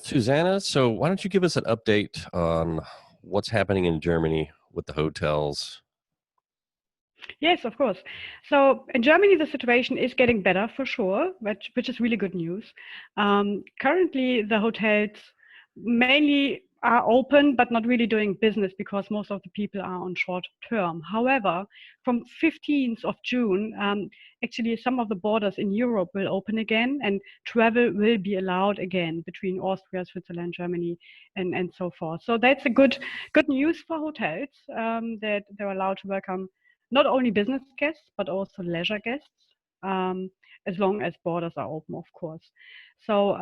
Susanna, so why don't you give us an update on what's happening in Germany with the hotels? Yes, of course. So in Germany, the situation is getting better for sure, which is really good news. Currently, the hotels mainly are open, but not really doing business because most of the people are on short term. However, from 15th of June, actually some of the borders in Europe will open again and travel will be allowed again between Austria, Switzerland, Germany, and so forth. So that's a good news for hotels that they're allowed to welcome not only business guests, but also leisure guests, um, as long as borders are open, of course. So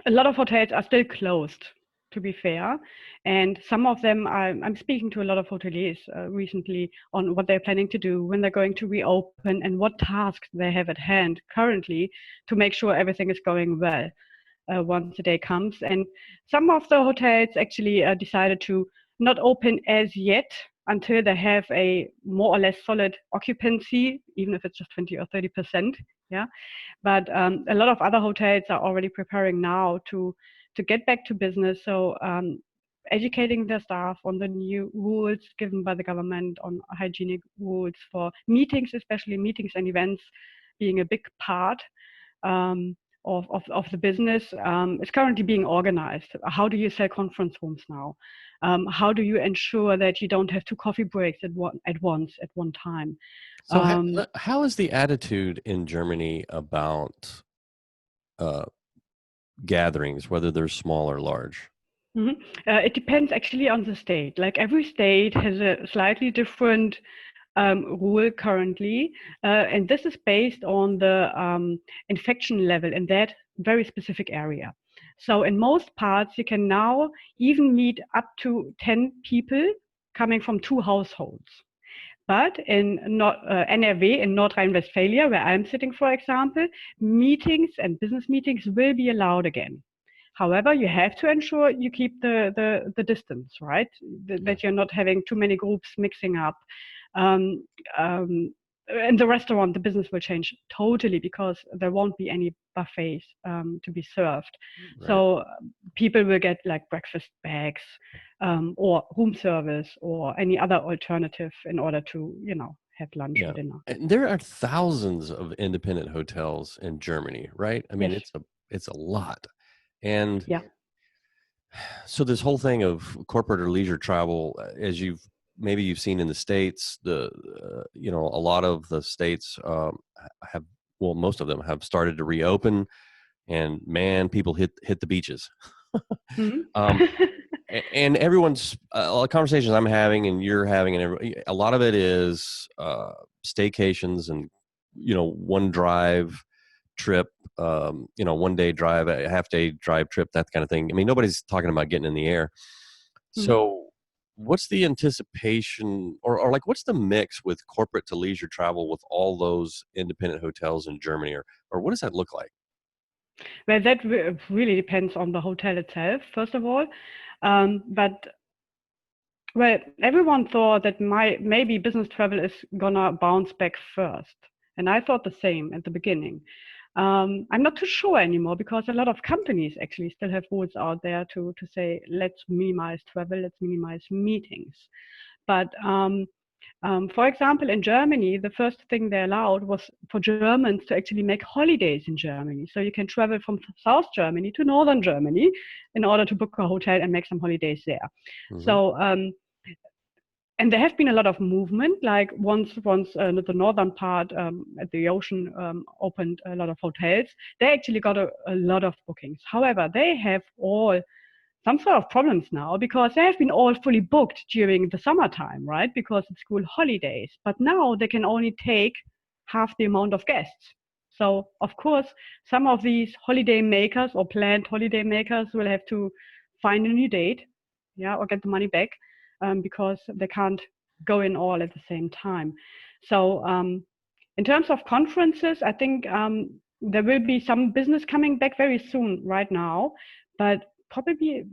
a lot of hotels are still closed, to be fair. And some of them, I'm speaking to a lot of hoteliers recently on what they're planning to do, when they're going to reopen, and what tasks they have at hand currently to make sure everything is going well once the day comes. And some of the hotels actually decided to not open as yet until they have a more or less solid occupancy, even if it's just 20 or 30%. Yeah, but a lot of other hotels are already preparing now to get back to business. So educating their staff on the new rules given by the government on hygienic rules for meetings, especially meetings and events being a big part. Of the business is currently being organized. How do you sell conference rooms now? How do you ensure that you don't have two coffee breaks at one time? So, how is the attitude in Germany about uh, gatherings, whether they're small or large? It depends actually on the state. Like every state has a slightly different rule currently, and this is based on the infection level in that very specific area. So in most parts, you can now even meet up to 10 people coming from two households. But in NRW, in North Rhine-Westphalia, where I'm sitting, for example, meetings and business meetings will be allowed again. However, you have to ensure you keep the distance, right? That you're not having too many groups mixing up. Um, in the restaurant, the business will change totally because there won't be any buffets to be served. Right. So people will get like breakfast bags or room service or any other alternative in order to, have lunch or dinner. And there are thousands of independent hotels in Germany, right? I mean, Yes. it's a lot. And Yeah. so this whole thing of corporate or leisure travel, as you've seen in the States, a lot of the states have, well, most of them have started to reopen, and man, people hit the beaches. Mm-hmm. And everyone's conversations I'm having and you're having, and a lot of it is staycations and one drive trip, 1 day drive, a half day drive trip, that kind of thing. I mean, nobody's talking about getting in the air. So what's the anticipation or like what's the mix with corporate to leisure travel with all those independent hotels in Germany, or what does that look like? Well, that really depends on the hotel itself, first of all. But well, everyone thought that maybe business travel is gonna bounce back first, and I thought the same at the beginning. I'm not too sure anymore because a lot of companies actually still have rules out there to say let's minimize travel, let's minimize meetings. But for example, in Germany, the first thing they allowed was for Germans to actually make holidays in Germany. So you can travel from South Germany to Northern Germany in order to book a hotel and make some holidays there. So and there have been a lot of movement. Like once the northern part at the ocean opened a lot of hotels, they actually got a lot of bookings. However, they have all some sort of problems now because they have been all fully booked during the summertime, right? Because it's school holidays. But now they can only take half the amount of guests. So of course, some of these holiday makers or planned holiday makers will have to find a new date, yeah, or get the money back because they can't go in all at the same time. So in terms of conferences, I think there will be some business coming back very soon right now, but probably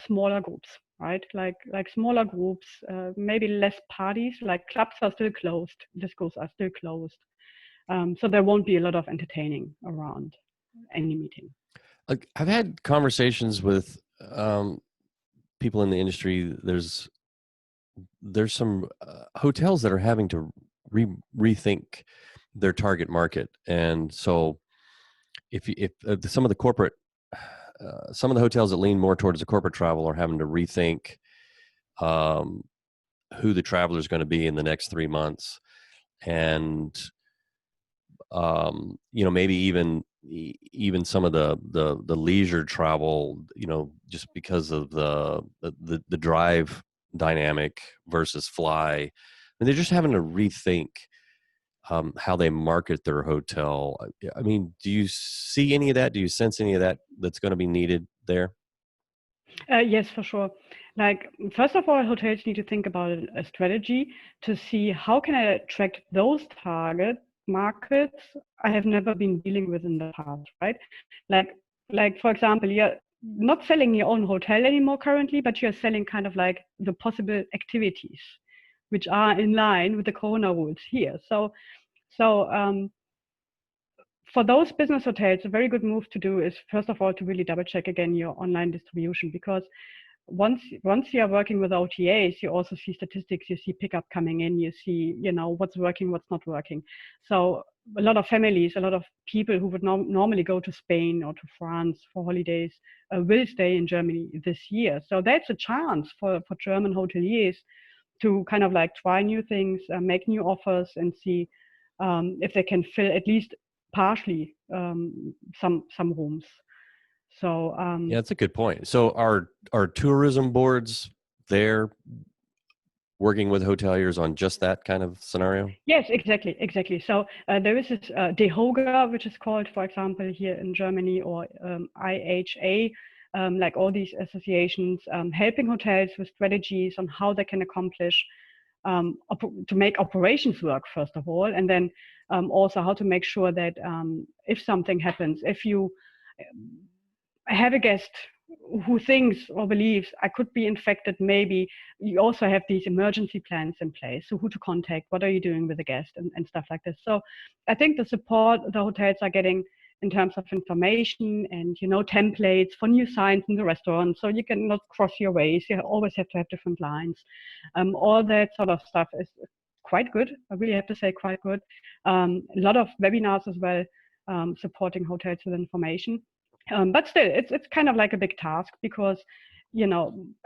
smaller groups, right? Like smaller groups, maybe less parties. Like clubs are still closed, discos are still closed, so there won't be a lot of entertaining around any meeting. I've had conversations with people in the industry. There's some hotels that are having to rethink their target market, and so if some of the corporate some of the hotels that lean more towards the corporate travel are having to rethink um, who the traveler is going to be in the next 3 months, and maybe even some of the leisure travel, just because of the drive dynamic versus fly, and they're just having to rethink how they market their hotel. I mean, do you see any of that? Do you sense any of that that's going to be needed there? Yes, for sure. Like, first of all, hotels need to think about a strategy to see how can I attract those target markets I have never been dealing with in the past, right? Like, like for example, you're not selling your own hotel anymore currently, but you're selling kind of like the possible activities which are in line with the Corona rules here. So for those business hotels, a very good move to do is first of all to really double check again your online distribution, because once you are working with OTAs, you also see statistics, you see pickup coming in, you see what's working, what's not working. So a lot of families, a lot of people who would normally go to Spain or to France for holidays will stay in Germany this year. So that's a chance for German hoteliers to kind of like try new things, make new offers, and see if they can fill at least partially some rooms. So Yeah, that's a good point. So are tourism boards there working with hoteliers on just that kind of scenario? yes, exactly. So there is this DEHOGA, which is called, for example, here in Germany, or IHA, like all these associations, helping hotels with strategies on how they can accomplish to make operations work, first of all, and then also how to make sure that if something happens, if you have a guest who thinks or believes I could be infected, maybe you also have these emergency plans in place. So who to contact, what are you doing with the guest, and stuff like this. So I think the support the hotels are getting in terms of information and templates for new signs in the restaurant, so you cannot cross your ways. You always have to have different lines. All that sort of stuff is quite good. I really have to say, quite good. A lot of webinars as well, supporting hotels with information. But still, it's kind of like a big task, because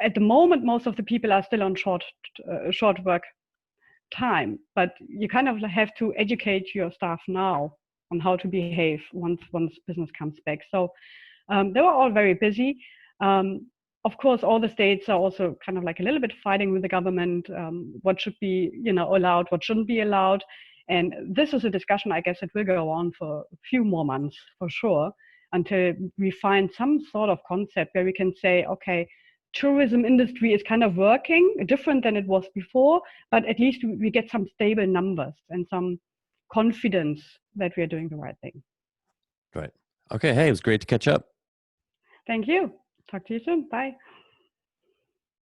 at the moment most of the people are still on short work time, but you kind of have to educate your staff now on how to behave once business comes back. So they were all very busy. Of course, all the states are also kind of like a little bit fighting with the government, what should be allowed, what shouldn't be allowed. And this is a discussion, I guess, that will go on for a few more months for sure, until we find some sort of concept where we can say, okay, tourism industry is kind of working different than it was before, but at least we get some stable numbers and some confidence that we are doing the right thing. Right. Okay. Hey, it was great to catch up. Thank you. Talk to you soon. Bye.